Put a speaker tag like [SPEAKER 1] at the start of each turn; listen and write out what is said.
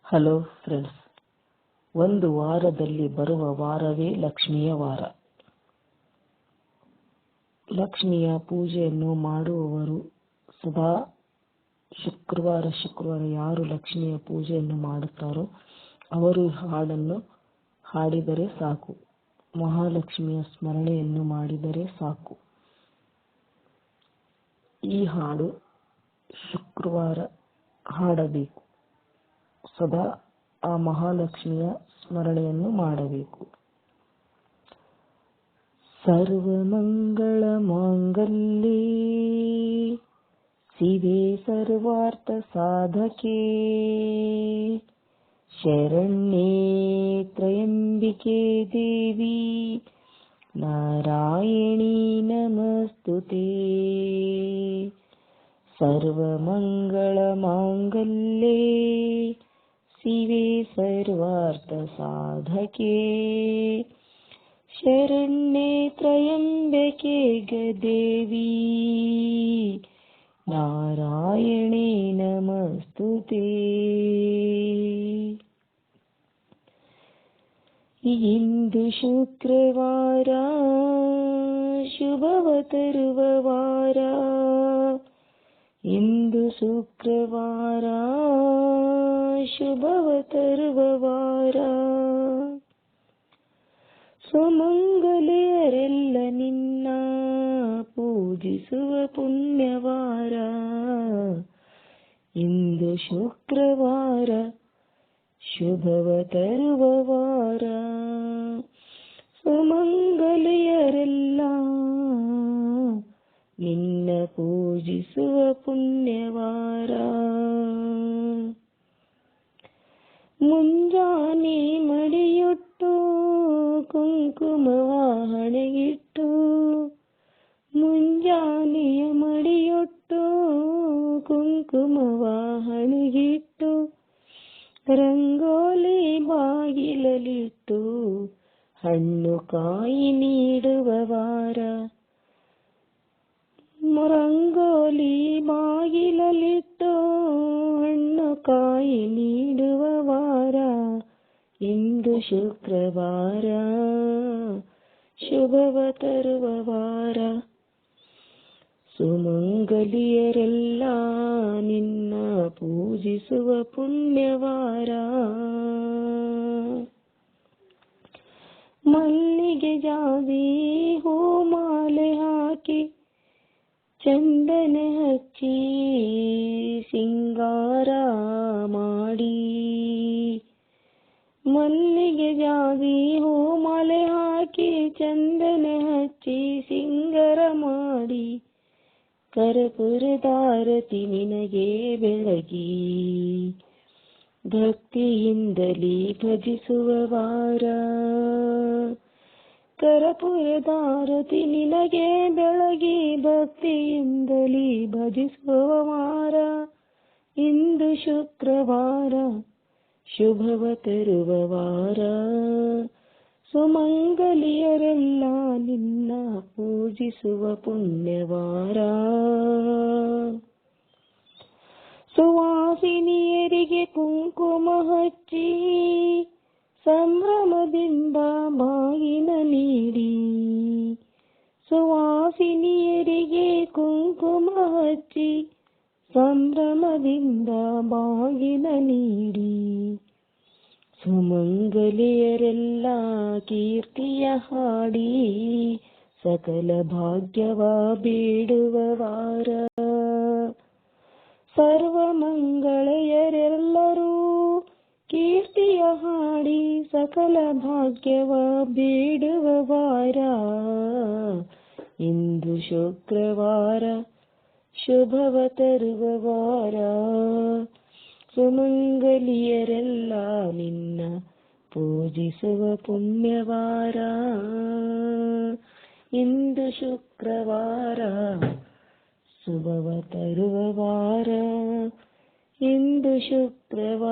[SPEAKER 1] Hello friends, ಒಂದು ವಾರದಲ್ಲಿ ಬರುವ ವಾರವೇ ಲಕ್ಷ್ಮಿಯ ವಾರ. ಲಕ್ಷ್ಮಿಯ ಪೂಜೆಯನ್ನು ಮಾಡುವವರು ಸದಾ ಶುಕ್ರವಾರ ಯಾರು ಲಕ್ಷ್ಮಿಯ ಪೂಜೆಯನ್ನು ಮಾಡುತ್ತಾರೋ ಅವರು ಹಾಡನ್ನು ಹಾಡಿದರೆ ಸಾಕು, ಮಹಾಲಕ್ಷ್ಮಿಯ ಸ್ಮರಣೆಯನ್ನು ಮಾಡಿದರೆ ಸಾಕು. ಈ ಹಾಡು ಶುಕ್ರವಾರ ಹಾಡಬೇಕು, ಸದಾ ಆ ಮಹಾಲಕ್ಷ್ಮಿಯ ಸ್ಮರಣೆಯನ್ನು ಮಾಡಬೇಕು. ಸರ್ವಮಂಗಳ ಮಾಂಗಲ್ಯೇ ಶಿವೆ ಸರ್ವಾರ್ಥ ಸಾಧಕೆ ಶರಣ್ಯೇ ತ್ರಯಂಬಿಕೆ ದೇವಿ ನಾರಾಯಣೀ ನಮಸ್ತುತೇ. ಸರ್ವಮಂಗಳ ಮಾಂಗಲ್ಯೇ ಶಿವೆ ಸರ್ವಾರ್ಥ ಸಾಧಕೆ ಶರಣ್ಯೇ ತ್ರಯಂಬಕೆ ದೇವಿ ನಾರಾಯಣೇ ನಮಸ್ತುತೇ. ಇಂದು ಶುಕ್ರವಾರ ಶುಭವ ತರುವ ವಾರ, ಇಂದು ಶುಕ್ರವಾರ ಶುಭವ ತರುವ ವಾರ. ಸುಮಂಗಲಿಯರೆಲ್ಲ ನಿನ್ನ ಪೂಜಿಸುವ ಪುಣ್ಯವಾರ, ಇಂದು ಶುಕ್ರವಾರ ಶುಭವ ತರುವ ವಾರ. ಸುಮಂಗಲಿಯರೆಲ್ಲ ನಿನ್ನ ಪೂಜಿಸುವ ಪುಣ್ಯವಾರ. ಮುಂಜಾನೆ ಮಡಿಯೊಟ್ಟು ಕುಂಕುಮವ ಹಣೆಗಿಟ್ಟು, ಮುಂಜಾನೆಯ ಮಡಿಯೊಟ್ಟು ಕುಂಕುಮವ ಹಣೆಗಿಟ್ಟು, ರಂಗೋಲಿ ಬಾಗಿಲಲಿಟ್ಟು ಹಣ್ಣು ಕಾಯಿ ನೀಡುವ ವಾರ. ರಂಗೋಲಿ ಬಾಗಿಲಲಿಟ್ಟು ಹಣ್ಣು ಕಾಯಿ ನೀಡುವ ವಾರ, ಇಂದು ಶುಕ್ರವಾರ ಶುಭವ ತರುವ ವಾರ. ಸುಮಂಗಲಿಯರೆಲ್ಲ ನಿನ್ನ ಪೂಜಿಸುವ ಪುಣ್ಯವಾರ. ಮಲ್ಲಿಗೆ ಜಾಜಿ ಹೂಮಾಲೆ ಹಾಕಿ ಚಂದನ ಹಚ್ಚಿ ಸಿಂಗಾರ ಮಾಡಿ, ಮಲ್ಲಿಗೆ ಜಾಜಿ ಹೂಮಾಲೆ ಹಾಕಿ ಚಂದನ ಹಚ್ಚಿ ಸಿಂಗಾರ ಮಾಡಿ, ಕರ್ಪೂರದಾರತಿ ನಿನಗೆ ಬೆಳಗಿ ಭಕ್ತಿಯಿಂದಲೇ ಭಜಿಸುವ ವಾರ. ಕರ್ಪೂರದಾರತಿ ನಿನಗೆ ಬೆಳಗಿ ಭಕ್ತಿಯಿಂದಲೇ ಭಜಿಸುವ ವಾರ, ಇಂದು ಶುಕ್ರವಾರ ಶುಭವ ತರುವ ವಾರ. ಸುಮಂಗಲಿಯರೆಲ್ಲ ನಿನ್ನ ಪೂಜಿಸುವ ಪುಣ್ಯವಾರ. ಸುವಾಸಿನಿಯರಿಗೆ ಕುಂಕುಮ ಹಚ್ಚಿ ಸಂಭ್ರಮದಿಂದ ಬಾಗಿನ ನೀಡಿ, ಸುವಾಸಿನಿಯರಿಗೆ ಕುಂಕುಮ ಹಚ್ಚಿ ಸಂಭ್ರಮದಿಂದ ಬಾಗಿನ ನೀಡಿ, ಸುಮಂಗಲಿಯರೆಲ್ಲ ಕೀರ್ತಿಯ ಹಾಡಿ ಸಕಲ ಭಾಗ್ಯವ ಬೇಡುವ ವಾರ. ಸರ್ವಮಂಗಳೆಯರೆಲ್ಲರೂ ಕೀರ್ತಿಯ ಹಾಡಿ ಸಕಲ ಭಾಗ್ಯವ ಬೇಡುವ ವಾರ, ಇಂದು ಶುಕ್ರವಾರ ಶುಭವ ತರುವ ವಾರ. ಸುಮಂಗಲಿಯರೆಲ್ಲ ನಿನ್ನ ಪೂಜಿಸುವ ಪುಣ್ಯವಾರ, ಇಂದು ಶುಕ್ರವಾರ ಶುಭವ ತರುವ ವಾರ, ಇಂದು ಶುಕ್ರವಾರ.